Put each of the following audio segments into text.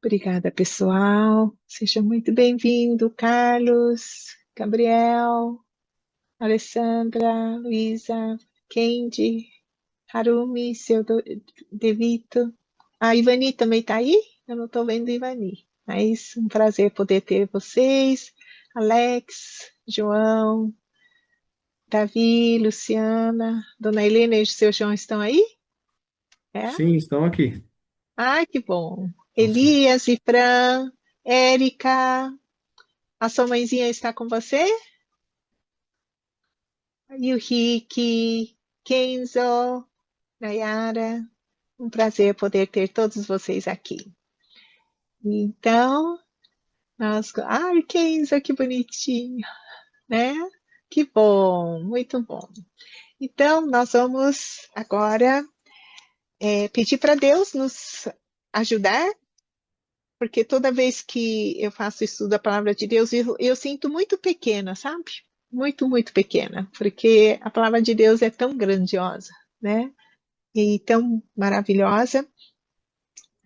Obrigada, pessoal. Seja muito bem-vindo, Carlos, Gabriel, Alessandra, Luísa, Kendi, Harumi, seu Devito. A Ivani também está aí? Eu não estou vendo Ivani, mas um prazer poder ter vocês. Alex, João, Davi, Luciana, Dona Helena e o seu João estão aí? É? Sim, estão aqui. Ai, que bom. Nossa. Elias e Fran, Érica, a sua mãezinha está com você? E o Rick, Kenzo, Nayara, um prazer poder ter todos vocês aqui. Então, ai, Kenzo, que bonitinho, né? Que bom, muito bom. Então, nós vamos agora pedir para Deus nos ajudar, porque toda vez que eu faço estudo da palavra de Deus, eu sinto muito pequena, sabe? Muito, muito pequena, porque a palavra de Deus é tão grandiosa, né? E tão maravilhosa.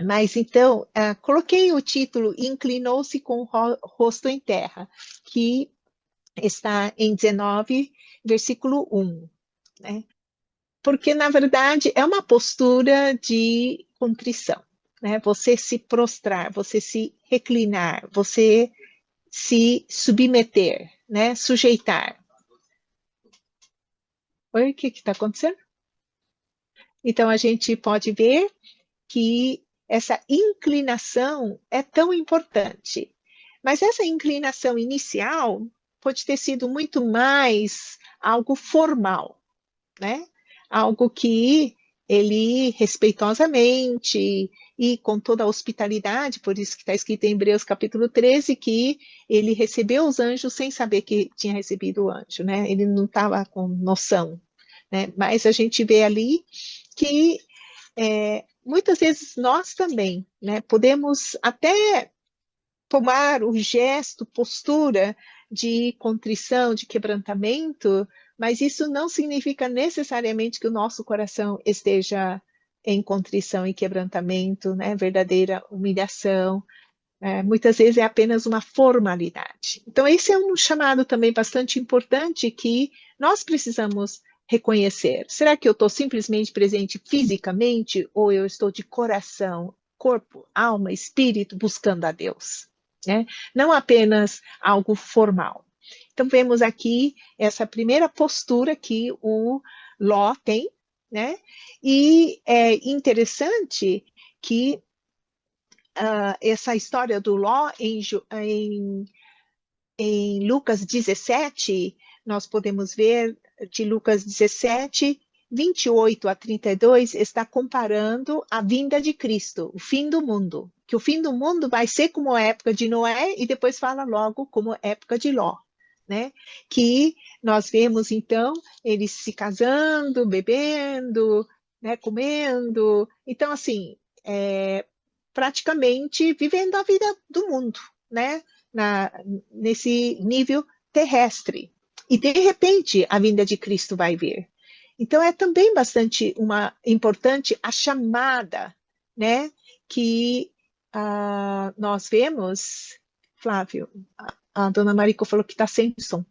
Mas então, coloquei o título Inclinou-se com o rosto em terra, que está em 19, versículo 1, né? Porque, na verdade, é uma postura de contrição, né? Você se prostrar, você se reclinar, você se submeter, né? Sujeitar. Oi, o que está acontecendo? Então, a gente pode ver que essa inclinação é tão importante. Mas essa inclinação inicial pode ter sido muito mais algo formal, né? Algo que ele respeitosamente e com toda a hospitalidade, por isso que está escrito em Hebreus capítulo 13, que ele recebeu os anjos sem saber que tinha recebido o anjo, né? Ele não estava com noção, né? Mas a gente vê ali que muitas vezes nós também, né, podemos até tomar o gesto, postura de contrição, de quebrantamento, mas isso não significa necessariamente que o nosso coração esteja em contrição e quebrantamento, né, verdadeira humilhação. Muitas vezes é apenas uma formalidade. Então, esse é um chamado também bastante importante que nós precisamos reconhecer. Será que eu estou simplesmente presente fisicamente ou eu estou de coração, corpo, alma, espírito buscando a Deus? Né? Não apenas algo formal. Então, vemos aqui essa primeira postura que o Ló tem, né? E é interessante que essa história do Ló em Lucas 17, nós podemos ver de Lucas 17, 28 a 32, está comparando a vinda de Cristo, o fim do mundo. Que o fim do mundo vai ser como a época de Noé e depois fala logo como a época de Ló. Né? Que nós vemos então eles se casando, bebendo, né, comendo. Então, assim, praticamente vivendo a vida do mundo, né? Na, nesse nível terrestre. E de repente a vinda de Cristo vai vir. Então é também bastante importante a chamada, né? Que nós vemos, Flávio, a dona Marico falou que está sem som.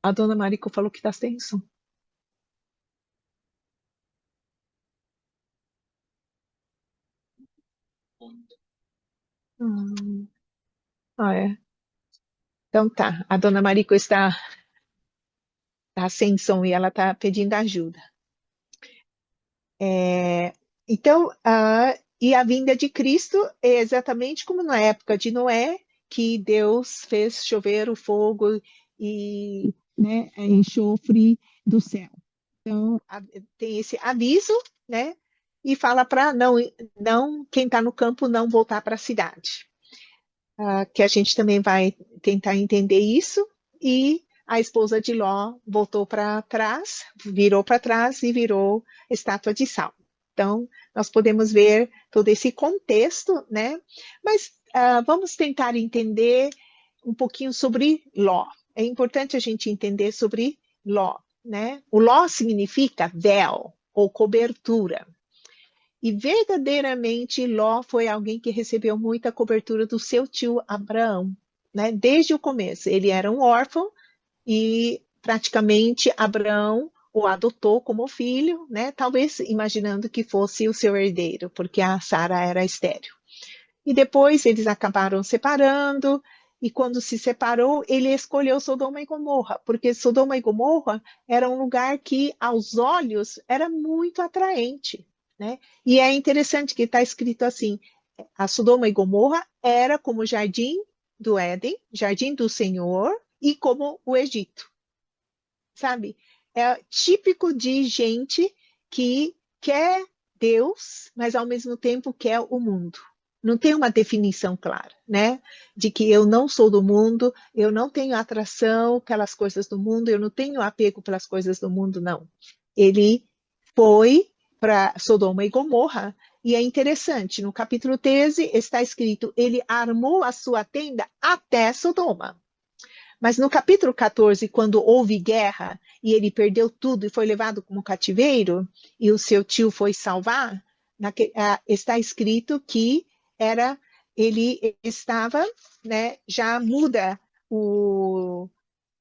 A dona Marico falou que está sem som. É. Então tá, a dona Marico está sem som e ela está pedindo ajuda. É, então, e a vinda de Cristo é exatamente como na época de Noé, que Deus fez chover o fogo e, né, enxofre do céu. Então, tem esse aviso, né? E fala para não quem está no campo não voltar para a cidade. Que a gente também vai tentar entender isso. E a esposa de Ló voltou para trás, virou para trás e virou estátua de sal. Então, nós podemos ver todo esse contexto, né? Mas vamos tentar entender um pouquinho sobre Ló. É importante a gente entender sobre Ló, né? O Ló significa véu ou cobertura. E verdadeiramente Ló foi alguém que recebeu muita cobertura do seu tio Abraão, né? Desde o começo. Ele era um órfão e praticamente Abraão o adotou como filho, né? Talvez imaginando que fosse o seu herdeiro, porque a Sara era estéril. E depois eles acabaram separando, e quando se separou, ele escolheu Sodoma e Gomorra, porque Sodoma e Gomorra era um lugar que, aos olhos, era muito atraente, né? E é interessante que está escrito assim: a Sodoma e Gomorra era como o jardim do Éden, jardim do Senhor, e como o Egito, sabe? É típico de gente que quer Deus, mas ao mesmo tempo quer o mundo. Não tem uma definição clara, né? De que eu não sou do mundo, eu não tenho atração pelas coisas do mundo, eu não tenho apego pelas coisas do mundo, não. Ele foi para Sodoma e Gomorra, e é interessante, no capítulo 13 está escrito: ele armou a sua tenda até Sodoma. Mas no capítulo 14, quando houve guerra e ele perdeu tudo e foi levado como cativeiro, e o seu tio foi salvar, está escrito que ele estava, né, já muda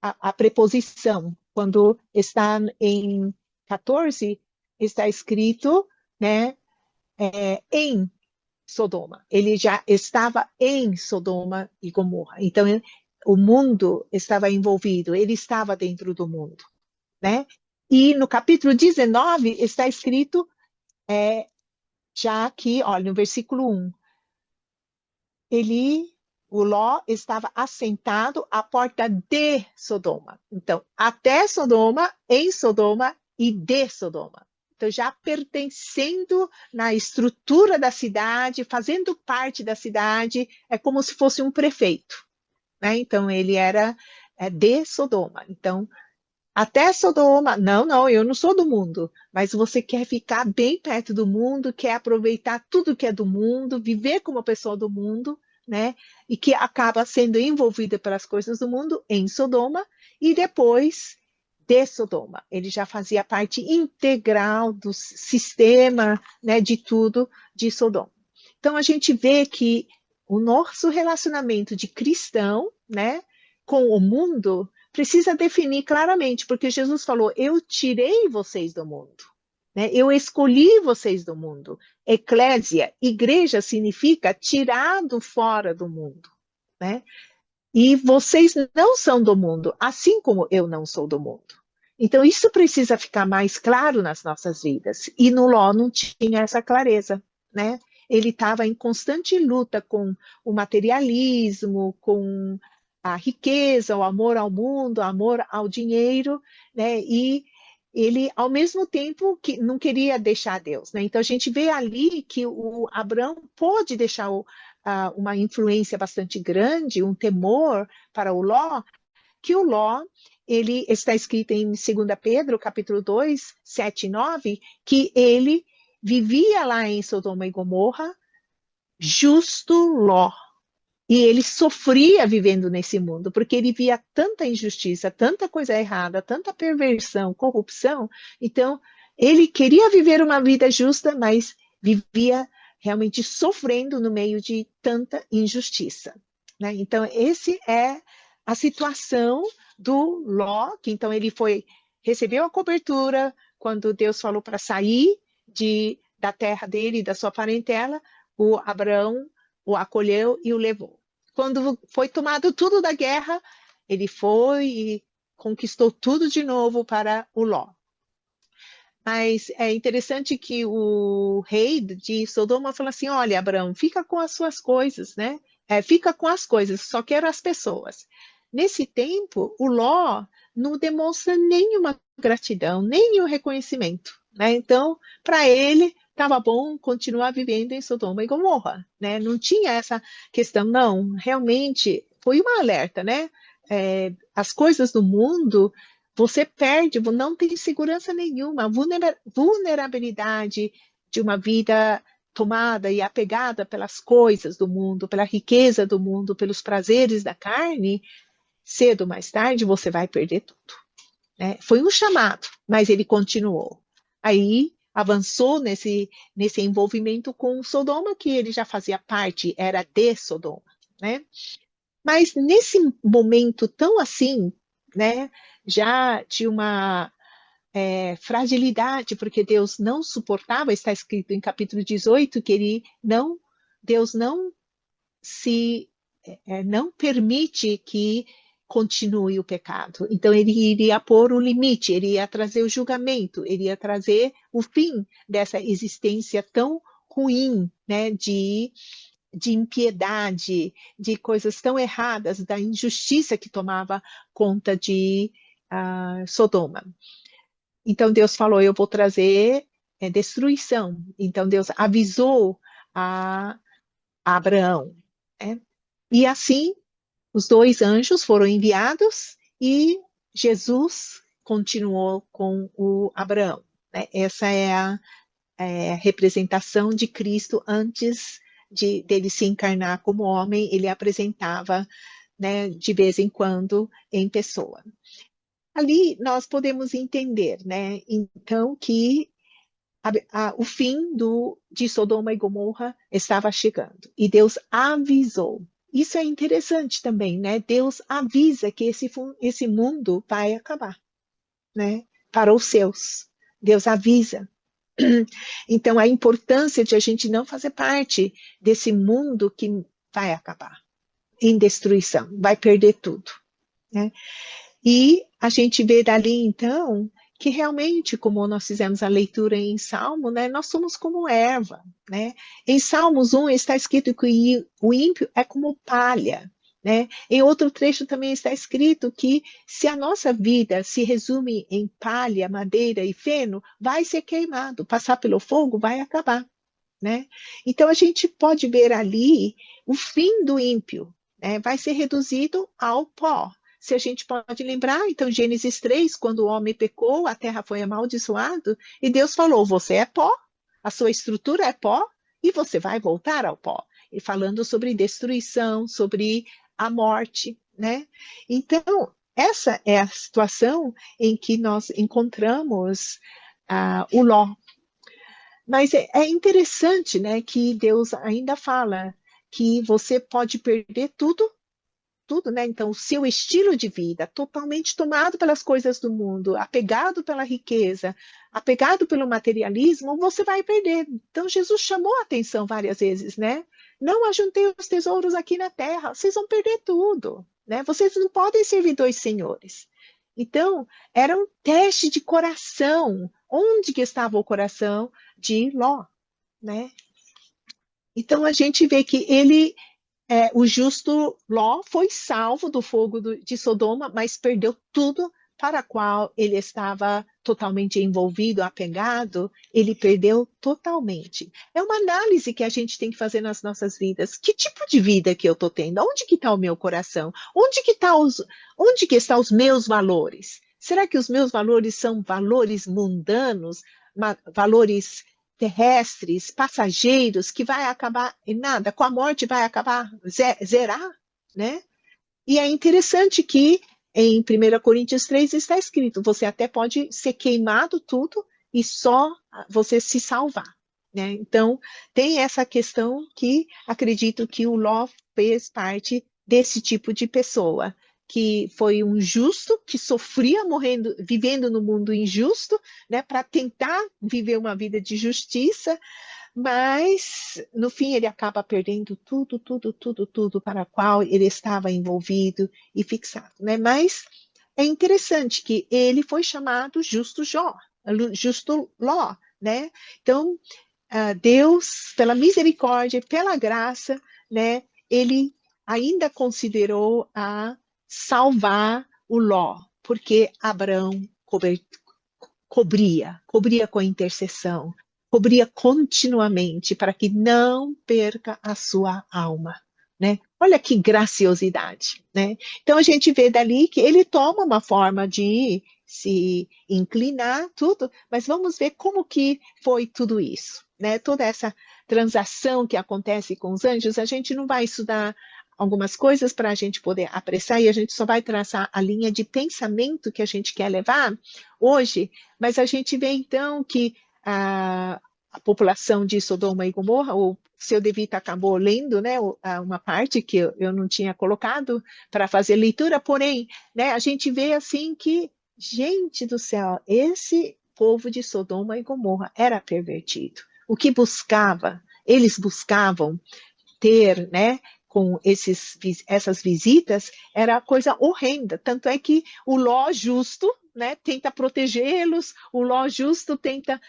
a preposição. Quando está em 14, está escrito, né, em Sodoma. Ele já estava em Sodoma e Gomorra. Então, o mundo estava envolvido, ele estava dentro do mundo, né? E no capítulo 19 está escrito, já aqui, olha, no versículo 1, o Ló estava assentado à porta de Sodoma. Então, até Sodoma, em Sodoma e de Sodoma. Então, já pertencendo na estrutura da cidade, fazendo parte da cidade, é como se fosse um prefeito, né? Então, ele era de Sodoma. Então, até Sodoma, não, eu não sou do mundo, mas você quer ficar bem perto do mundo, quer aproveitar tudo que é do mundo, viver como pessoa do mundo, né? E que acaba sendo envolvida pelas coisas do mundo em Sodoma e depois de Sodoma. Ele já fazia parte integral do sistema, né, de tudo de Sodoma. Então a gente vê que o nosso relacionamento de cristão, né, com o mundo precisa definir claramente, porque Jesus falou: eu tirei vocês do mundo, né? Eu escolhi vocês do mundo. Eclésia, igreja, significa tirado fora do mundo, né? E vocês não são do mundo, assim como eu não sou do mundo. Então, isso precisa ficar mais claro nas nossas vidas. E no Ló não tinha essa clareza, né? Ele estava em constante luta com o materialismo, com a riqueza, o amor ao mundo, o amor ao dinheiro, né? E ele, ao mesmo tempo, que não queria deixar Deus, né? Então, a gente vê ali que o Abraão pôde deixar uma influência bastante grande, um temor para o Ló, que o Ló, ele está escrito em 2 Pedro, capítulo 2, 7 e 9, que ele vivia lá em Sodoma e Gomorra, justo Ló. E ele sofria vivendo nesse mundo, porque ele via tanta injustiça, tanta coisa errada, tanta perversão, corrupção. Então, ele queria viver uma vida justa, mas vivia realmente sofrendo no meio de tanta injustiça, né? Então, esse é a situação do Ló, que então ele recebeu a cobertura quando Deus falou para sair da terra dele, da sua parentela, o Abraão o acolheu e o levou. Quando foi tomado tudo da guerra, ele foi e conquistou tudo de novo para o Ló. Mas é interessante que o rei de Sodoma falou assim: olha, Abraão, fica com as suas coisas, né? Fica com as coisas, só quero as pessoas. Nesse tempo, o Ló não demonstra nenhuma gratidão, nenhum reconhecimento, né? Então, para ele, estava bom continuar vivendo em Sodoma e Gomorra, né? Não tinha essa questão, não. Realmente, foi uma alerta, né? As coisas do mundo você perde, não tem segurança nenhuma, vulnerabilidade de uma vida tomada e apegada pelas coisas do mundo, pela riqueza do mundo, pelos prazeres da carne, cedo ou mais tarde você vai perder tudo, né? Foi um chamado, mas ele continuou. Aí avançou nesse envolvimento com Sodoma, que ele já fazia parte, era de Sodoma, né? Mas nesse momento tão assim, né, já de uma fragilidade, porque Deus não suportava, está escrito em capítulo 18, que Deus não permite que continue o pecado. Então ele iria pôr o limite, ele ia trazer o julgamento, ele ia trazer o fim dessa existência tão ruim, né, de impiedade, de coisas tão erradas, da injustiça que tomava conta de Sodoma. Então Deus falou: eu vou trazer destruição. Então Deus avisou a Abraão, né? E assim os dois anjos foram enviados e Jesus continuou com o Abraão, né? Essa é a representação de Cristo antes dele se encarnar como homem. Ele apresentava, né, de vez em quando em pessoa. Ali nós podemos entender, né, então, que o fim de Sodoma e Gomorra estava chegando. E Deus avisou. Isso é interessante também, né? Deus avisa que esse mundo vai acabar, né? Para os seus. Deus avisa. Então, a importância de a gente não fazer parte desse mundo que vai acabar em destruição, vai perder tudo, né? E a gente vê dali, então, que realmente, como nós fizemos a leitura em Salmo, né, nós somos como erva, né? Em Salmos 1 está escrito que o ímpio é como palha, né? Em outro trecho também está escrito que se a nossa vida se resume em palha, madeira e feno, vai ser queimado, passar pelo fogo vai acabar, né? Então a gente pode ver ali o fim do ímpio, né? Vai ser reduzido ao pó. Se a gente pode lembrar, então, Gênesis 3, quando o homem pecou, a terra foi amaldiçoada, e Deus falou: você é pó, a sua estrutura é pó, e você vai voltar ao pó. E falando sobre destruição, sobre a morte, né? Então, essa é a situação em que nós encontramos o Ló. Mas é interessante, né, que Deus ainda fala que você pode perder tudo, né? Então, o seu estilo de vida totalmente tomado pelas coisas do mundo, apegado pela riqueza, apegado pelo materialismo, você vai perder. Então, Jesus chamou a atenção várias vezes, né? Não ajuntei os tesouros aqui na terra, vocês vão perder tudo, né? Vocês não podem servir dois senhores. Então, era um teste de coração. Onde que estava o coração de Ló, né? Então, a gente vê que o justo Ló foi salvo do fogo de Sodoma, mas perdeu tudo para o qual ele estava totalmente envolvido, apegado, ele perdeu totalmente. É uma análise que a gente tem que fazer nas nossas vidas. Que tipo de vida que eu estou tendo? Onde que está o meu coração? Onde que estão os meus valores? Será que os meus valores são valores mundanos, valores terrestres, passageiros, que vai acabar em nada, com a morte vai acabar, zerar, né? E é interessante que em 1 Coríntios 3 está escrito, você até pode ser queimado tudo e só você se salvar, né? Então, tem essa questão que acredito que o Ló fez parte desse tipo de pessoa, que foi um justo, que sofria morrendo, vivendo no mundo injusto, né, para tentar viver uma vida de justiça, mas no fim ele acaba perdendo tudo, tudo, tudo, tudo para o qual ele estava envolvido e fixado, né? Mas é interessante que ele foi chamado justo Ló, né? Então, Deus, pela misericórdia, pela graça, né, ele ainda considerou a salvar o Ló, porque Abraão cobria com a intercessão, cobria continuamente para que não perca a sua alma, né? Olha que graciosidade, né? Então a gente vê dali que ele toma uma forma de se inclinar, tudo, mas vamos ver como que foi tudo isso, né? Toda essa transação que acontece com os anjos, a gente não vai estudar algumas coisas para a gente poder apressar e a gente só vai traçar a linha de pensamento que a gente quer levar hoje, mas a gente vê então que a população de Sodoma e Gomorra, o seu Devita acabou lendo, né, uma parte que eu não tinha colocado para fazer leitura, porém, né, a gente vê assim que, gente do céu, esse povo de Sodoma e Gomorra era pervertido. O que buscava? Eles buscavam ter, né, com essas visitas, era coisa horrenda. Tanto é que o Ló justo, né, tenta protegê-los, o Ló justo tenta,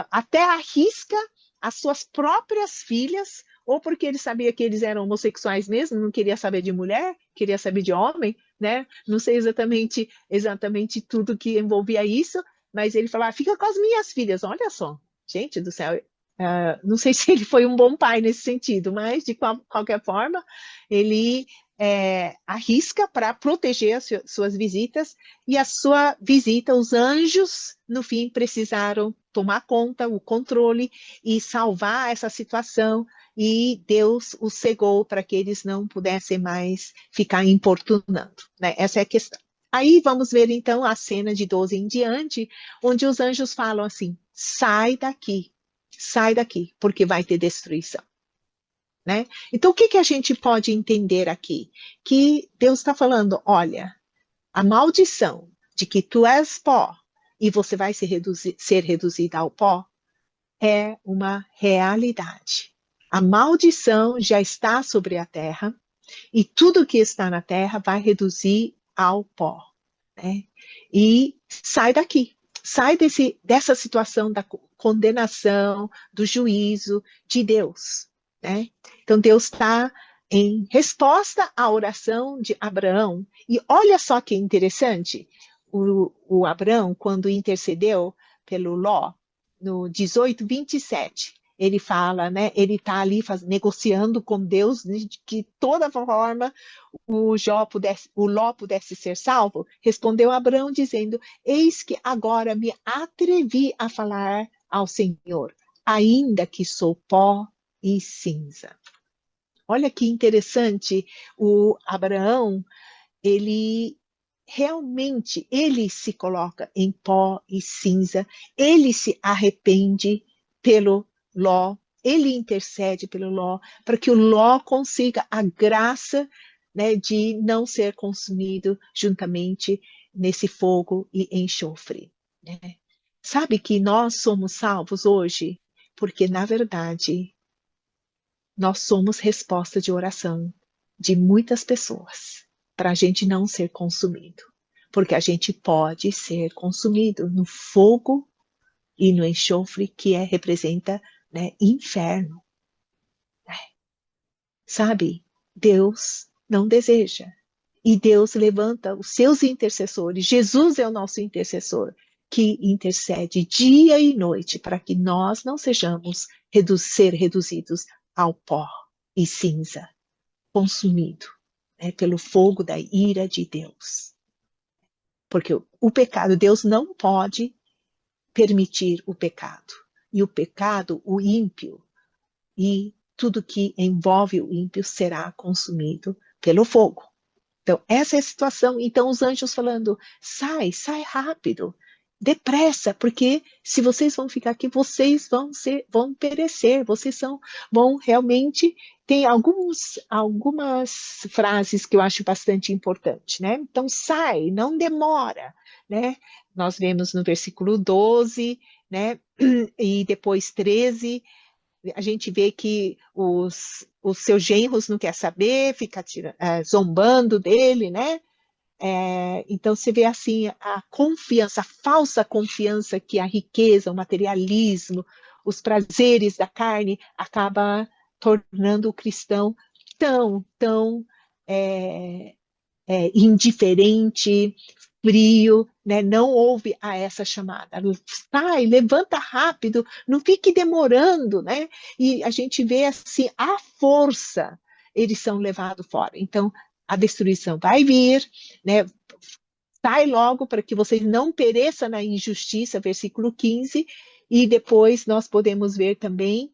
até arrisca as suas próprias filhas, ou porque ele sabia que eles eram homossexuais mesmo, não queria saber de mulher, queria saber de homem, né? Não sei exatamente tudo que envolvia isso, mas ele falava, fica com as minhas filhas, olha só, gente do céu, não sei se ele foi um bom pai nesse sentido, mas de qualquer forma, ele arrisca para proteger as suas visitas, e a sua visita, os anjos, no fim, precisaram tomar conta, o controle, e salvar essa situação, e Deus os cegou para que eles não pudessem mais ficar importunando, né? Essa é a questão. Aí vamos ver então a cena de 12 em diante, onde os anjos falam assim, sai daqui, porque vai ter destruição. Né? Então, o que a gente pode entender aqui? Que Deus está falando, olha, a maldição de que tu és pó e você vai ser reduzido ao pó é uma realidade. A maldição já está sobre a terra e tudo que está na terra vai reduzir ao pó. Né? E sai daqui. Sai dessa situação da condenação, do juízo de Deus. Né? Então, Deus está em resposta à oração de Abraão. E olha só que interessante, o Abraão, quando intercedeu pelo Ló, no 18:27, ele fala, né, ele está ali negociando com Deus de que toda forma o Ló pudesse ser salvo. Respondeu Abraão dizendo, eis que agora me atrevi a falar ao Senhor, ainda que sou pó e cinza. Olha que interessante, o Abraão, ele realmente, ele se coloca em pó e cinza, ele se arrepende pelo Ló, ele intercede pelo Ló, para que o Ló consiga a graça, né, de não ser consumido juntamente nesse fogo e enxofre. Né? Sabe que nós somos salvos hoje porque, na verdade, nós somos resposta de oração de muitas pessoas para a gente não ser consumido. Porque a gente pode ser consumido no fogo e no enxofre que representa, né, inferno. Sabe? Deus não deseja. E Deus levanta os seus intercessores. Jesus é o nosso intercessor, que intercede dia e noite para que nós não sejamos ser reduzidos ao pó e cinza, consumido, né, pelo fogo da ira de Deus. Porque o pecado, Deus não pode permitir o pecado. E o pecado, o ímpio, e tudo que envolve o ímpio será consumido pelo fogo. Então, essa é a situação. Então, os anjos falando, sai rápido, depressa, porque se vocês vão ficar aqui, vocês vão perecer, vão realmente. Tem algumas frases que eu acho bastante importantes, né? Então, sai, não demora, né? Nós vemos no versículo 12, né? E depois 13, a gente vê que os seus genros não quer saber, fica zombando dele, né? Então você vê assim a confiança, a falsa confiança que a riqueza, o materialismo, os prazeres da carne acaba tornando o cristão tão indiferente, frio, né? Não ouve a essa chamada. Sai, levanta rápido, não fique demorando, né? E a gente vê assim, à força, eles são levados fora. Então, a destruição vai vir, né? Sai logo para que vocês não pereçam na injustiça, versículo 15, e depois nós podemos ver também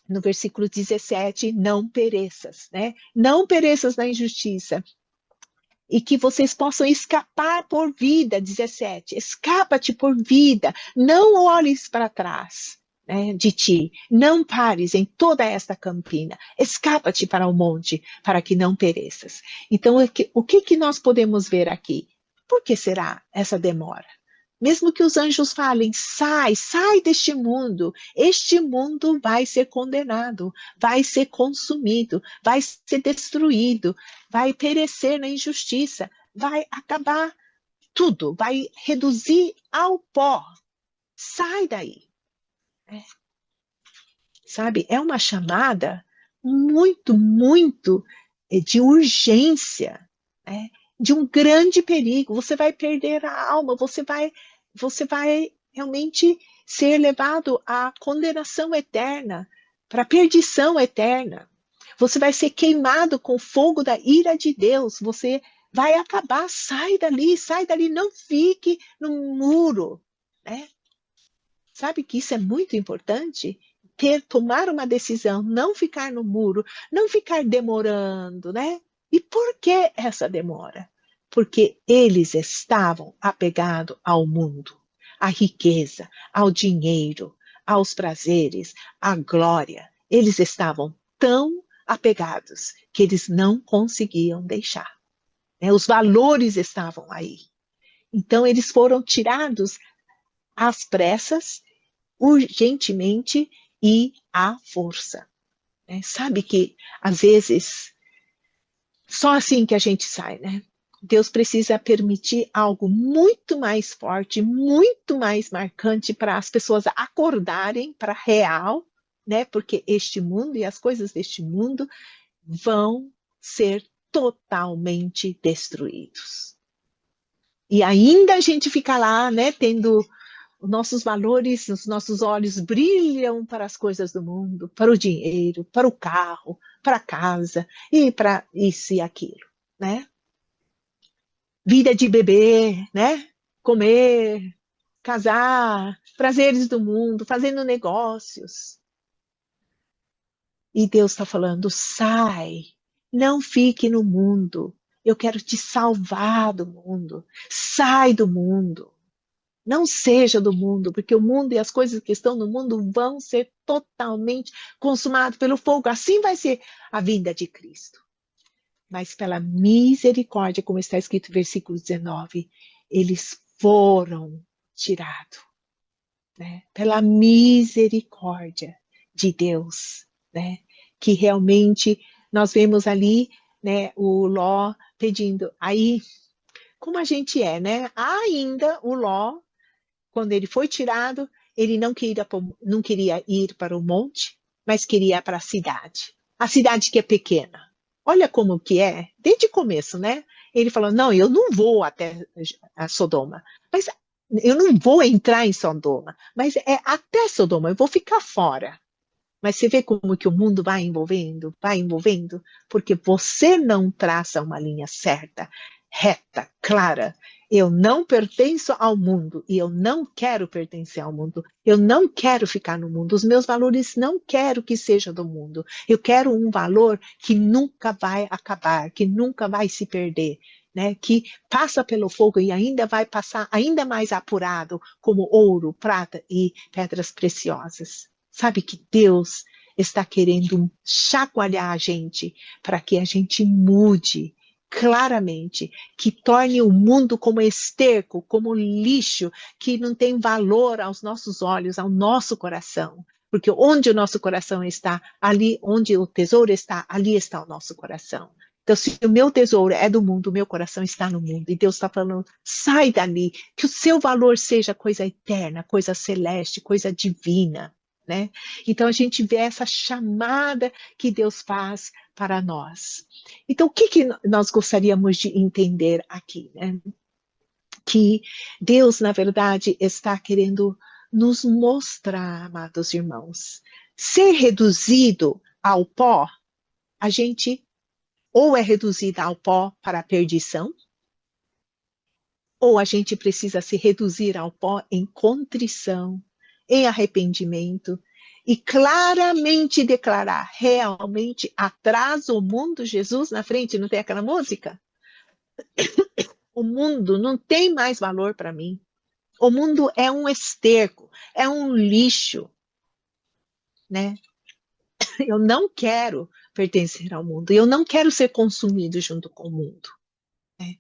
no versículo 17, não pereças, né? Não pereças na injustiça. e que vocês possam escapar por vida, 17, escapa-te por vida, não olhes para trás, né, de ti, não pares em toda esta campina, escapa-te para o monte, para que não pereças. Então, o que nós podemos ver aqui? Por que será essa demora? Mesmo que os anjos falem, sai, sai deste mundo, este mundo vai ser condenado, vai ser consumido, vai ser destruído, vai perecer na injustiça, vai acabar tudo, vai reduzir ao pó. Sai daí. É, sabe, é uma chamada muito, muito de urgência, né? De um grande perigo. Você vai perder a alma, você vai realmente ser levado à condenação eterna, para a perdição eterna. Você vai ser queimado com o fogo da ira de Deus. Você vai acabar. Sai dali, não fique no muro, né? Sabe que isso é muito importante? Tomar uma decisão, não ficar no muro, não ficar demorando, né? E por que essa demora? Porque eles estavam apegados ao mundo, à riqueza, ao dinheiro, aos prazeres, à glória. Eles estavam tão apegados que eles não conseguiam deixar, né? Os valores estavam aí. Então, eles foram tirados às pressas, urgentemente e à força, né? Sabe que, às vezes, só assim que a gente sai, né? Deus precisa permitir algo muito mais forte, muito mais marcante para as pessoas acordarem para a real, né? Porque este mundo e as coisas deste mundo vão ser totalmente destruídos. E ainda a gente fica lá, né, tendo os nossos valores, os nossos olhos brilham para as coisas do mundo, para o dinheiro, para o carro, para a casa e para isso e aquilo, né? Vida de beber, né? Comer, casar, prazeres do mundo, fazendo negócios. E Deus está falando, sai, não fique no mundo. Eu quero te salvar do mundo. Sai do mundo. Não seja do mundo, porque o mundo e as coisas que estão no mundo vão ser totalmente consumados pelo fogo. Assim vai ser a vinda de Cristo. Mas pela misericórdia, como está escrito no versículo 19, eles foram tirados, né? Pela misericórdia de Deus, né? Que realmente nós vemos ali, né, o Ló pedindo. Aí, como a gente é, né? Ainda o Ló, quando ele foi tirado, ele não queria ir para o monte, mas queria ir para a cidade que é pequena. Olha como que é, desde o começo, né? Ele falou, não, eu não vou até a Sodoma, mas eu não vou entrar em Sodoma, mas é até Sodoma, eu vou ficar fora. Mas você vê como que o mundo vai envolvendo, porque você não traça uma linha certa, reta, clara. Eu não pertenço ao mundo e eu não quero pertencer ao mundo. Eu não quero ficar no mundo. Os meus valores não quero que seja do mundo. Eu quero um valor que nunca vai acabar, que nunca vai se perder, né? Que passa pelo fogo e ainda vai passar ainda mais apurado, como ouro, prata e pedras preciosas. Sabe que Deus está querendo chacoalhar a gente para que a gente mude claramente, que torne o mundo como esterco, como lixo, que não tem valor aos nossos olhos, ao nosso coração. Porque onde o nosso coração está, ali onde o tesouro está, ali está o nosso coração. Então, se o meu tesouro é do mundo, o meu coração está no mundo. E Deus está falando, sai dali, que o seu valor seja coisa eterna, coisa celeste, coisa divina, né? Então, a gente vê essa chamada que Deus faz para nós. Então, o que nós gostaríamos de entender aqui, né? Que Deus, na verdade, está querendo nos mostrar, amados irmãos, ser reduzido ao pó, a gente ou é reduzida ao pó para a perdição, ou a gente precisa se reduzir ao pó em contrição, em arrependimento, e claramente declarar, realmente atrás o mundo, Jesus na frente, não tem aquela música? O mundo não tem mais valor para mim. O mundo é um esterco, é um lixo, né? Eu não quero pertencer ao mundo, eu não quero ser consumido junto com o mundo, né?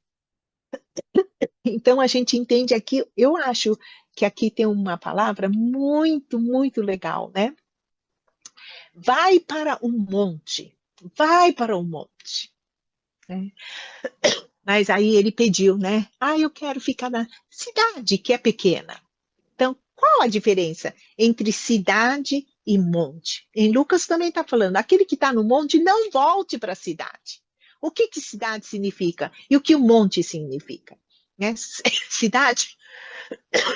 Então a gente entende aqui, eu acho que aqui tem uma palavra muito, muito legal, né? Vai para o monte, vai para o monte, né? Mas aí ele pediu, né? Ah, eu quero ficar na cidade, que é pequena. Então, qual a diferença entre cidade e monte? Em Lucas também está falando, aquele que está no monte não volte para a cidade. O que, que cidade significa? E o que o monte significa? Né? Cidade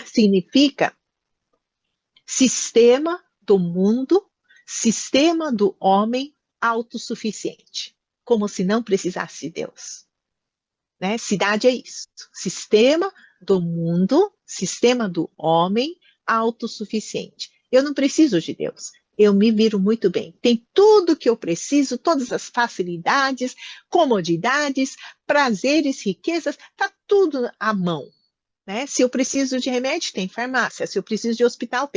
significa sistema do mundo, sistema do homem autossuficiente, como se não precisasse de Deus. Né? Cidade é isso, sistema do mundo, sistema do homem autossuficiente. Eu não preciso de Deus. Eu me viro muito bem. Tem tudo que eu preciso, todas as facilidades, comodidades, prazeres, riquezas, está tudo à mão. Né? Se eu preciso de remédio, tem farmácia. Se eu preciso de hospital,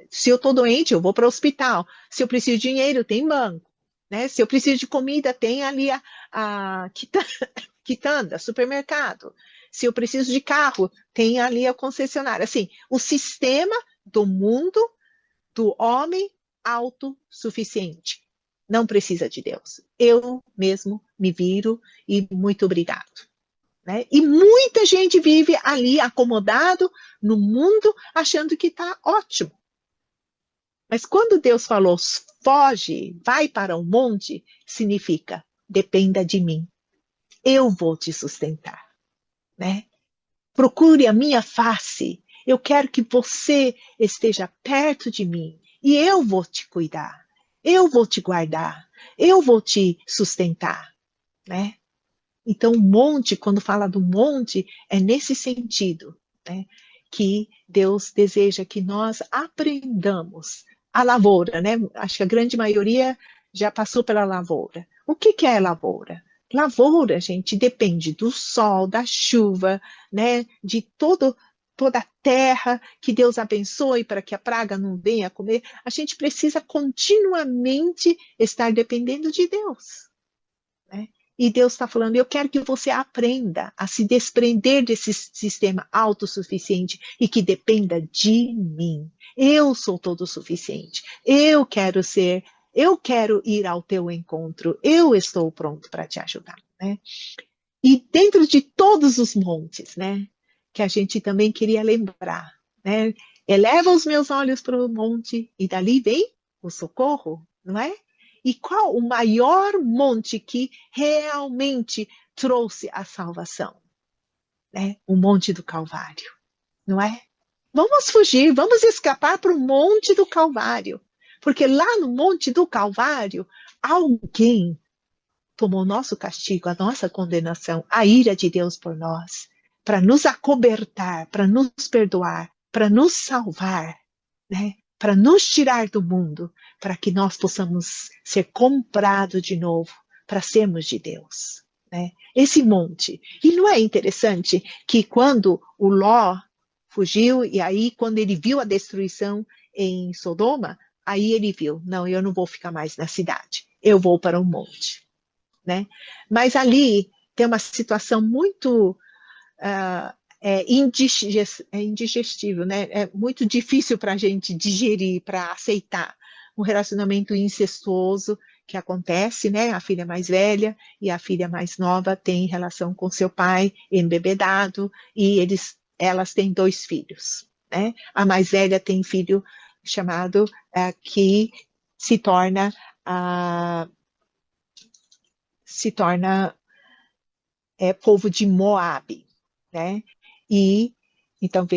se eu estou doente, eu vou para o hospital. Se eu preciso de dinheiro, tem banco. Né? Se eu preciso de comida, tem ali a quitanda, supermercado. Se eu preciso de carro, tem ali a concessionária. Assim, o sistema do mundo, do homem autossuficiente. Não precisa de Deus. Eu mesmo me viro e muito obrigado. Né? E muita gente vive ali acomodado no mundo, achando que está ótimo. Mas quando Deus falou, foge, vai para o monte, significa, dependa de mim. Eu vou te sustentar. Né? Procure a minha face. Eu quero que você esteja perto de mim e eu vou te cuidar. Eu vou te guardar. Eu vou te sustentar. Né? Então, o monte, quando fala do monte, é nesse sentido, né, que Deus deseja que nós aprendamos a lavoura, né? Acho que a grande maioria já passou pela lavoura. O que que é lavoura? Lavoura, gente, depende do sol, da chuva, né? De toda a terra que Deus abençoe para que a praga não venha comer. A gente precisa continuamente estar dependendo de Deus. Né? E Deus está falando, eu quero que você aprenda a se desprender desse sistema autossuficiente e que dependa de mim. Eu sou todo suficiente. Eu quero ir ao teu encontro. Eu estou pronto para te ajudar. Né? E dentro de todos os montes, né, que a gente também queria lembrar, né, eleva os meus olhos para o monte e dali vem o socorro, não é? E qual o maior monte que realmente trouxe a salvação? Né? O Monte do Calvário, não é? Vamos fugir, vamos escapar para o Monte do Calvário, porque lá no Monte do Calvário, alguém tomou o nosso castigo, a nossa condenação, a ira de Deus por nós, para nos acobertar, para nos perdoar, para nos salvar, né? Para nos tirar do mundo, para que nós possamos ser comprados de novo, para sermos de Deus. Né? Esse monte. E não é interessante que quando o Ló fugiu, e aí quando ele viu a destruição em Sodoma, aí ele viu, não, eu não vou ficar mais na cidade, eu vou para o monte. Né? Mas ali tem uma situação muito indigestível, né? É muito difícil para a gente digerir, para aceitar um relacionamento incestuoso que acontece, né? A filha mais velha e a filha mais nova têm relação com seu pai embebedado e elas têm 2 filhos, né? A mais velha tem filho chamado que se torna povo de Moabe, né? E então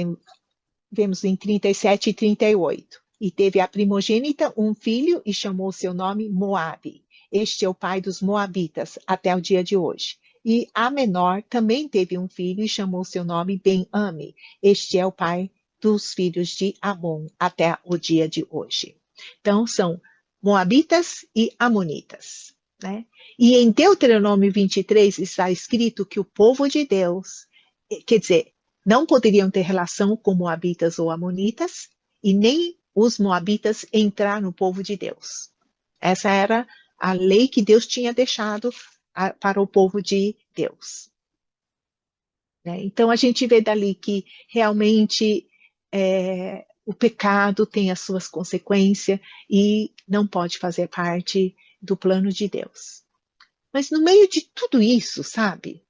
vemos em 37 e 38. E teve a primogênita um filho e chamou seu nome Moabe. Este é o pai dos Moabitas até o dia de hoje. E a menor também teve um filho e chamou seu nome Ben-Ami. Este é o pai dos filhos de Amon até o dia de hoje. Então são Moabitas e Amonitas. né? E em Deuteronômio 23 está escrito que o povo de Deus, quer dizer, não poderiam ter relação com moabitas ou amonitas, e nem os moabitas entrar no povo de Deus. Essa era a lei que Deus tinha deixado para o povo de Deus. Né? Então a gente vê dali que realmente o pecado tem as suas consequências e não pode fazer parte do plano de Deus. Mas no meio de tudo isso, sabe,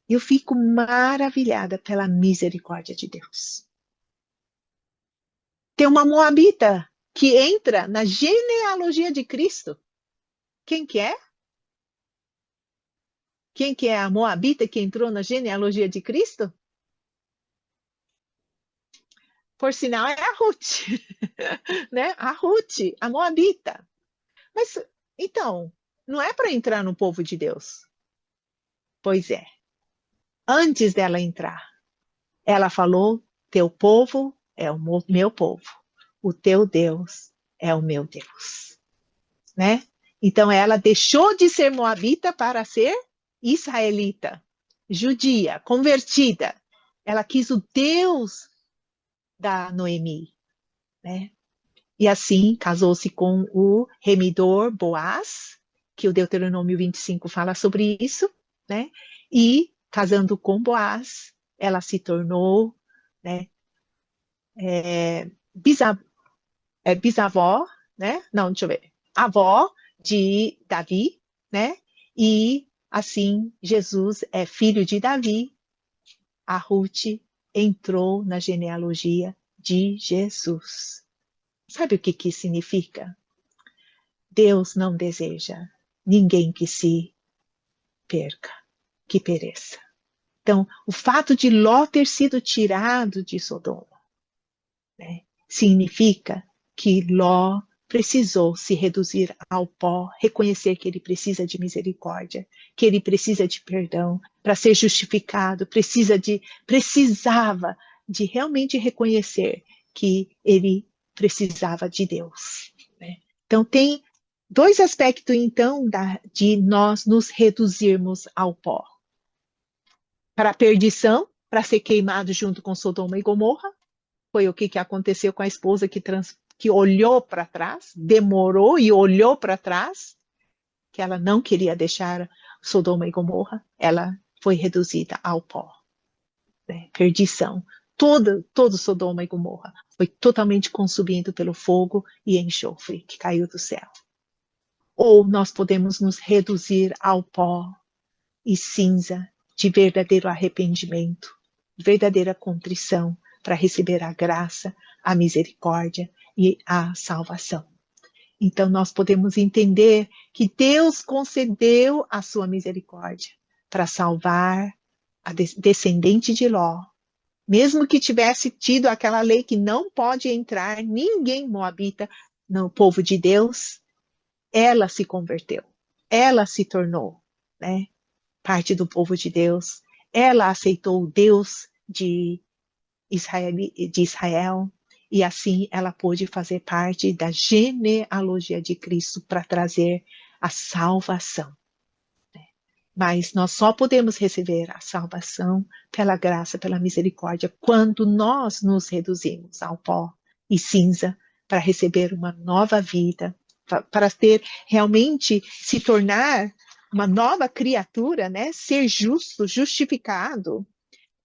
eu fico maravilhada pela misericórdia de Deus. Tem uma moabita que entra na genealogia de Cristo. Quem que é? Quem que é a moabita que entrou na genealogia de Cristo? Por sinal, é a Ruth, né? A Ruth, a moabita. Mas, então, não é para entrar no povo de Deus. Pois é. Antes dela entrar, ela falou, teu povo é o meu povo. O teu Deus é o meu Deus. Né? Então, ela deixou de ser moabita para ser israelita, judia, convertida. Ela quis o Deus da Noemi, né? E assim casou-se com o remidor Boaz, que o Deuteronômio 25 fala sobre isso, né? E casando com Boaz, ela se tornou, né, bisavó, né? Não, deixa eu ver. Avó de Davi, né? E assim Jesus é filho de Davi. A Ruth entrou na genealogia de Jesus. Sabe o que que significa? Deus não deseja ninguém que se perca, que pereça. Então, o fato de Ló ter sido tirado de Sodoma, né, significa que Ló precisou se reduzir ao pó, reconhecer que ele precisa de misericórdia, que ele precisa de perdão, para ser justificado, precisava de realmente reconhecer que ele precisava de Deus. Né? Então, tem dois aspectos, então, de nós nos reduzirmos ao pó. Para a perdição, para ser queimado junto com Sodoma e Gomorra, foi o que aconteceu com a esposa que olhou para trás, demorou e olhou para trás, que ela não queria deixar Sodoma e Gomorra, ela foi reduzida ao pó. Né? Perdição. Todo Sodoma e Gomorra foi totalmente consumido pelo fogo e enxofre que caiu do céu. Ou nós podemos nos reduzir ao pó e cinza de verdadeiro arrependimento, verdadeira contrição, para receber a graça, a misericórdia e a salvação. Então, nós podemos entender que Deus concedeu a sua misericórdia para salvar a descendente de Ló, mesmo que tivesse tido aquela lei que não pode entrar ninguém moabita no povo de Deus, ela se converteu, ela se tornou, né, parte do povo de Deus, ela aceitou o Deus de Israel, e assim ela pôde fazer parte da genealogia de Cristo para trazer a salvação. Mas nós só podemos receber a salvação pela graça, pela misericórdia, quando nós nos reduzimos ao pó e cinza para receber uma nova vida, para ter realmente se tornar uma nova criatura, né? Ser justo, justificado,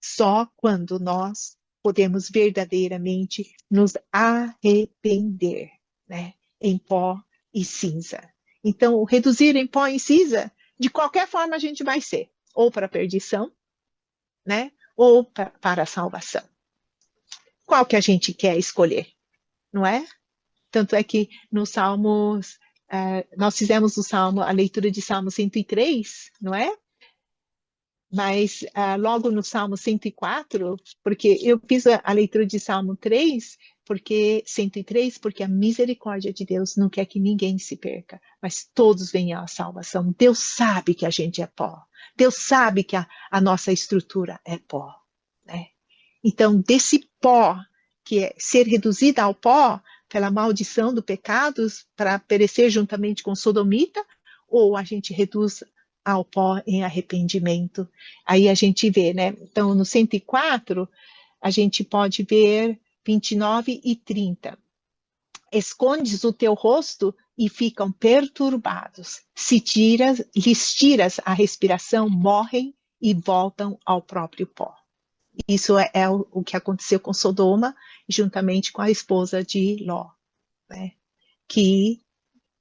só quando nós podemos verdadeiramente nos arrepender, né? Em pó e cinza. Então, o reduzir em pó e cinza, de qualquer forma a gente vai ser, ou para a perdição, né? Ou para a salvação. Qual que a gente quer escolher, não é? Tanto é que no Salmos, nós fizemos o Salmo, a leitura de Salmo 103, não é? Mas logo no Salmo 104, porque eu fiz a leitura de Salmo 3, porque 103, porque a misericórdia de Deus não quer que ninguém se perca, mas todos venham à salvação. Deus sabe que a gente é pó. Deus sabe que a nossa estrutura é pó. Né? Então, desse pó, que é ser reduzida ao pó, pela maldição do pecado, para perecer juntamente com Sodomita, ou a gente reduz ao pó em arrependimento. Aí a gente vê, né? Então, no 104, a gente pode ver 29 e 30. Escondes o teu rosto e ficam perturbados. Se lhes tiras a respiração, morrem e voltam ao próprio pó. Isso é o que aconteceu com Sodoma, juntamente com a esposa de Ló, né? Que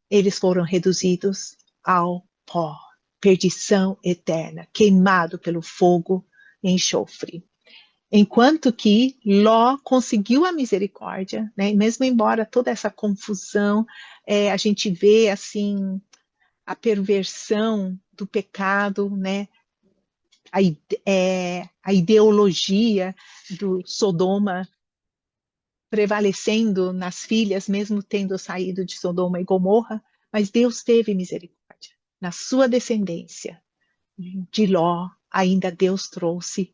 eles foram reduzidos ao pó, perdição eterna, queimado pelo fogo e enxofre. Enquanto que Ló conseguiu a misericórdia, né? Mesmo embora toda essa confusão, a gente vê assim a perversão do pecado, né? A ideologia do Sodoma prevalecendo nas filhas, mesmo tendo saído de Sodoma e Gomorra, mas Deus teve misericórdia. Na sua descendência de Ló, ainda Deus trouxe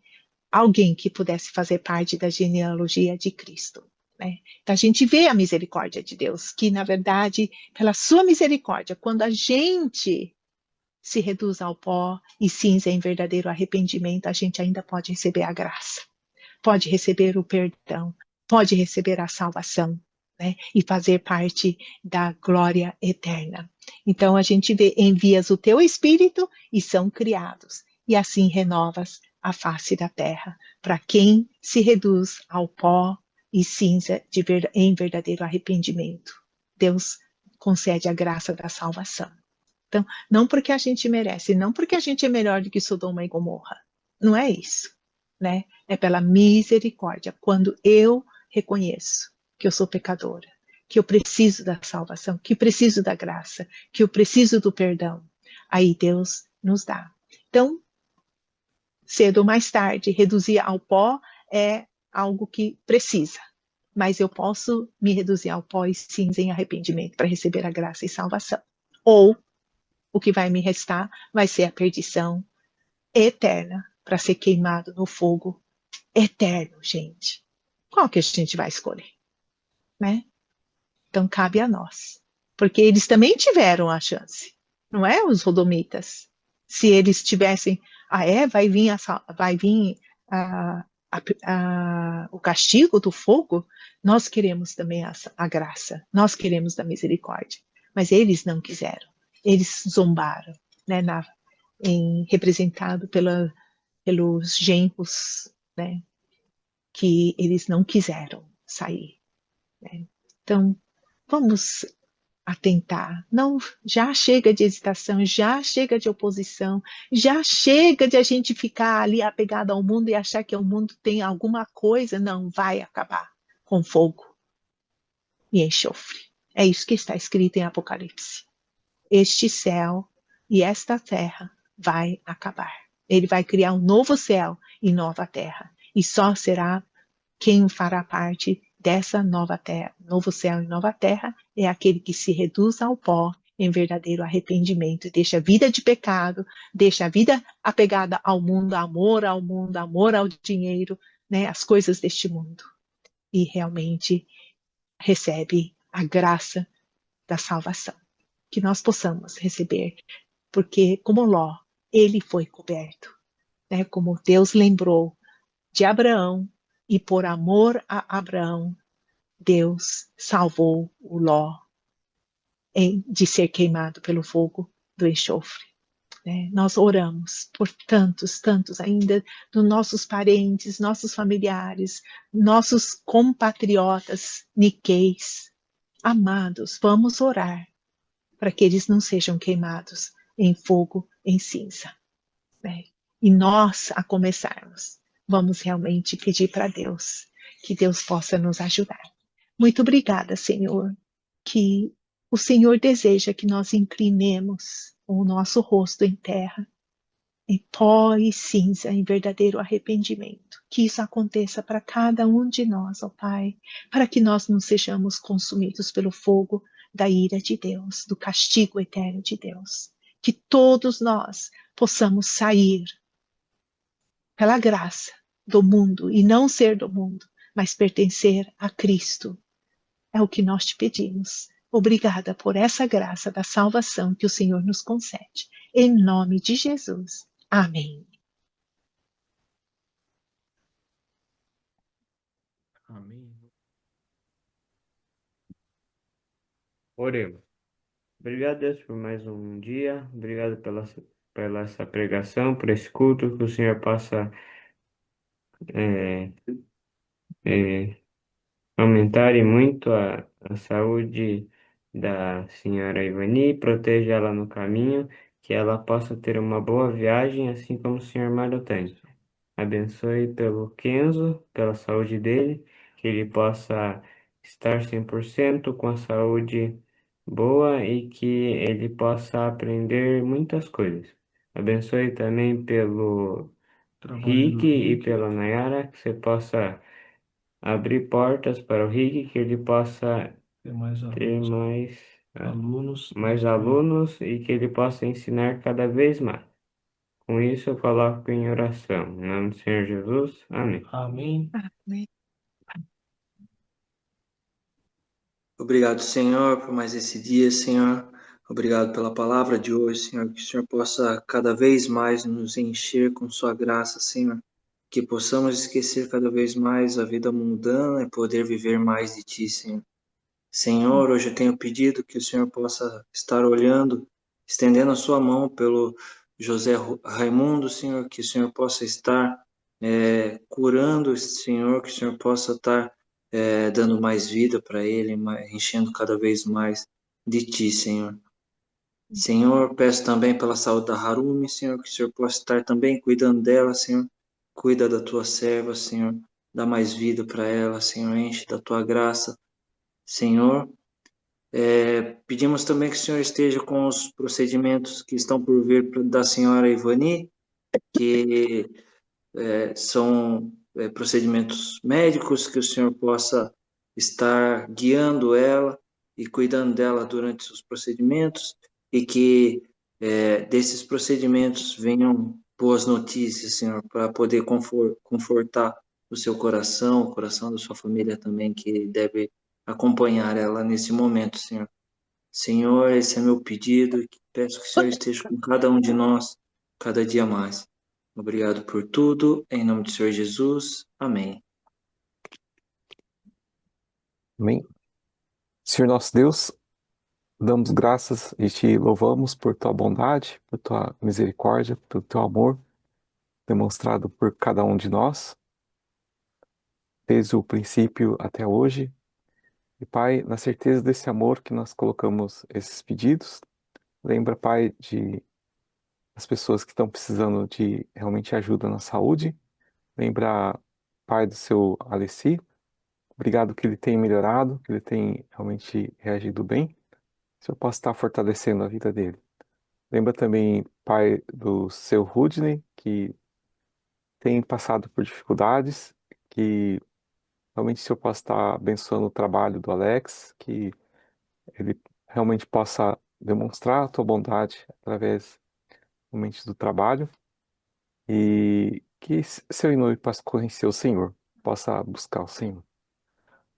alguém que pudesse fazer parte da genealogia de Cristo. Né? Então a gente vê a misericórdia de Deus, que na verdade, pela sua misericórdia, quando a gente se reduz ao pó e cinza em verdadeiro arrependimento, a gente ainda pode receber a graça, pode receber o perdão, pode receber a salvação, né? E fazer parte da glória eterna. Então a gente vê, envias o teu espírito e são criados, e assim renovas a face da terra, para quem se reduz ao pó e cinza em verdadeiro arrependimento. Deus concede a graça da salvação. Então, não porque a gente merece, não porque a gente é melhor do que Sodoma e Gomorra. Não é isso, né? É pela misericórdia. Quando eu reconheço que eu sou pecadora, que eu preciso da salvação, que eu preciso da graça, que eu preciso do perdão, aí Deus nos dá. Então, cedo ou mais tarde, reduzir ao pó é algo que precisa. Mas eu posso me reduzir ao pó e cinza em arrependimento para receber a graça e salvação. Ou o que vai me restar vai ser a perdição eterna para ser queimado no fogo eterno, gente. Qual que a gente vai escolher, né? Então cabe a nós, porque eles também tiveram a chance, não é? Os rodomitas, se eles tivessem, vai vir o castigo do fogo, nós queremos também a graça, nós queremos a misericórdia, mas eles não quiseram, eles zombaram, né? Representado pelos genros, né? Que eles não quiseram sair, né? Então, vamos atentar. Não, já chega de hesitação, já chega de oposição, já chega de a gente ficar ali apegado ao mundo e achar que o mundo tem alguma coisa. Não, vai acabar com fogo e enxofre. É isso que está escrito em Apocalipse. Este céu e esta terra vai acabar. Ele vai criar um novo céu e nova terra. E só será quem fará parte dessa nova terra, novo céu e nova terra, é aquele que se reduz ao pó em verdadeiro arrependimento, deixa a vida de pecado, deixa a vida apegada ao mundo, amor ao dinheiro, né, as coisas deste mundo. E realmente recebe a graça da salvação. Que nós possamos receber, porque como Ló, ele foi coberto, né, como Deus lembrou de Abraão, e por amor a Abraão, Deus salvou o Ló de ser queimado pelo fogo do enxofre. Né? Nós oramos por tantos, tantos ainda, dos nossos parentes, nossos familiares, nossos compatriotas niqueis, amados, vamos orar para que eles não sejam queimados em fogo, em cinza. Né? E nós, a começarmos, vamos realmente pedir para Deus que Deus possa nos ajudar. Muito obrigada, Senhor, que o Senhor deseja que nós inclinemos o nosso rosto em terra, em pó e cinza, em verdadeiro arrependimento. Que isso aconteça para cada um de nós, ó Pai, para que nós não sejamos consumidos pelo fogo da ira de Deus, do castigo eterno de Deus. Que todos nós possamos sair pela graça do mundo e não ser do mundo, mas pertencer a Cristo. É o que nós te pedimos, Obrigada por essa graça da salvação que o Senhor nos concede. Em nome de Jesus. Amém. Amém. Oremos. Obrigado, Deus, por mais um dia. Obrigado pela essa pregação, por esse culto, que o Senhor possa é, é, aumentar e muito a saúde da senhora Ivani, proteja ela no caminho, que ela possa ter uma boa viagem, assim como o senhor Mário tem. Abençoe pelo Kenzo, pela saúde dele, que ele possa estar 100% com a saúde boa e que ele possa aprender muitas coisas. Abençoe também pelo Rick e pela Nayara, que você possa abrir portas para o Rick, que ele possa ter mais alunos e que ele possa ensinar cada vez mais. Com isso, eu coloco em oração. Em nome do Senhor Jesus. Amém. Amém. Amém. Obrigado, Senhor, por mais esse dia, Senhor. Obrigado pela palavra de hoje, Senhor. Que o Senhor possa cada vez mais nos encher com Sua graça, Senhor. Que possamos esquecer cada vez mais a vida mundana e poder viver mais de Ti, Senhor. Senhor, hoje eu tenho pedido que o Senhor possa estar olhando, estendendo a Sua mão pelo José Raimundo, Senhor. Que o Senhor possa estar curando, Senhor. Que o Senhor possa estar dando mais vida para ele, enchendo cada vez mais de Ti, Senhor. Senhor, peço também pela saúde da Harumi, Senhor, que o Senhor possa estar também cuidando dela, Senhor. Cuida da Tua serva, Senhor. Dá mais vida para ela, Senhor. Enche da Tua graça, Senhor. Pedimos também que o Senhor esteja com os procedimentos que estão por vir da senhora Ivani, que são procedimentos médicos, que o Senhor possa estar guiando ela e cuidando dela durante os procedimentos e que desses procedimentos venham boas notícias, Senhor, para poder confortar o seu coração, o coração da sua família também, que deve acompanhar ela nesse momento, Senhor. Senhor, esse é meu pedido e peço que o Senhor esteja com cada um de nós cada dia mais. Obrigado por tudo, em nome do Senhor Jesus. Amém. Amém. Senhor nosso Deus, damos graças e te louvamos por tua bondade, por tua misericórdia, pelo teu amor demonstrado por cada um de nós, desde o princípio até hoje. E, Pai, na certeza desse amor que nós colocamos esses pedidos, lembra, Pai, de as pessoas que estão precisando de realmente ajuda na saúde. Lembra, Pai, do seu Alessi. Obrigado que ele tem melhorado, que ele tem realmente reagido bem. Que o Senhor possa estar fortalecendo a vida dele. Lembra também, Pai, do seu Rudney, que tem passado por dificuldades, que realmente o Senhor possa estar abençoando o trabalho do Alex, que ele realmente possa demonstrar a tua bondade através realmente do trabalho e que seu Inui possa conhecer o Senhor, possa buscar o Senhor.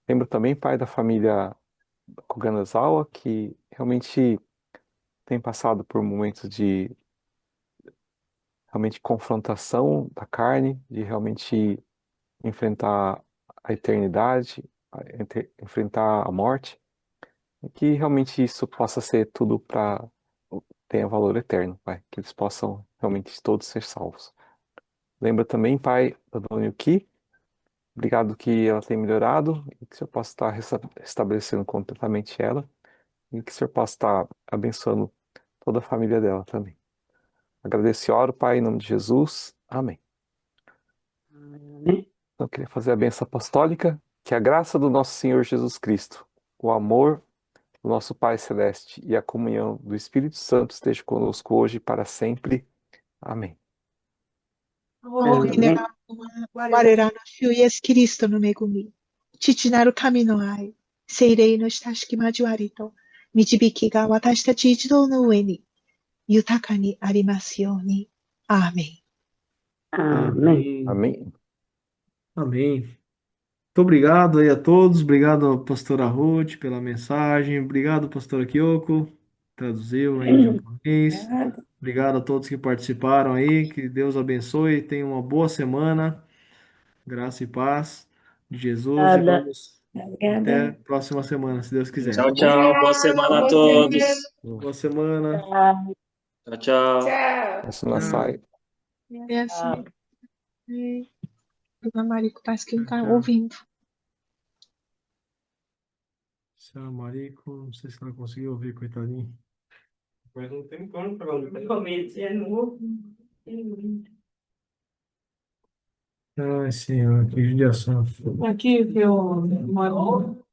Lembro também, Pai, da família Koganazawa, que realmente tem passado por momentos de realmente confrontação da carne, de realmente enfrentar a eternidade, enfrentar a morte, e que realmente isso possa ser tudo para tenha valor eterno, Pai, que eles possam realmente todos ser salvos. Lembra também, Pai, da Dona Yuki, obrigado que ela tem melhorado e que o Senhor possa estar restabelecendo completamente ela e que o Senhor possa estar abençoando toda a família dela também. Agradeço e oro, Pai, em nome de Jesus. Amém. Então, eu queria fazer a bênção apostólica, que a graça do nosso Senhor Jesus Cristo, o amor do nosso Pai Celeste e a comunhão do Espírito Santo esteja conosco hoje e para sempre. Amém. 大いなる我らの主イエスキリストの恵み、父なる神の愛、聖霊の親しき交わりと、導きが私たち一同の上に豊かにありますように。アーメン。 Amém. Amém. Amém. Muito obrigado aí a todos. Obrigado, pastora Ruth, pela mensagem. Obrigado, pastora Kyoko, traduziu aí em japonês. Obrigado a todos que participaram aí. Que Deus abençoe. Tenha uma boa semana. Graça e paz de Jesus. E vamos até a próxima semana, se Deus quiser. Tchau, tchau. Boa semana a todos. Boa semana. Tchau, tchau. Isso não sai. É assim. A Marico parece que não está Tchau. ouvindo. Senhora Marico, não sei se ela conseguiu ouvir, coitadinho. Mas não tem como para onde comer, é novo. Ai, Senhor, que judiação. Aqui, eu moro.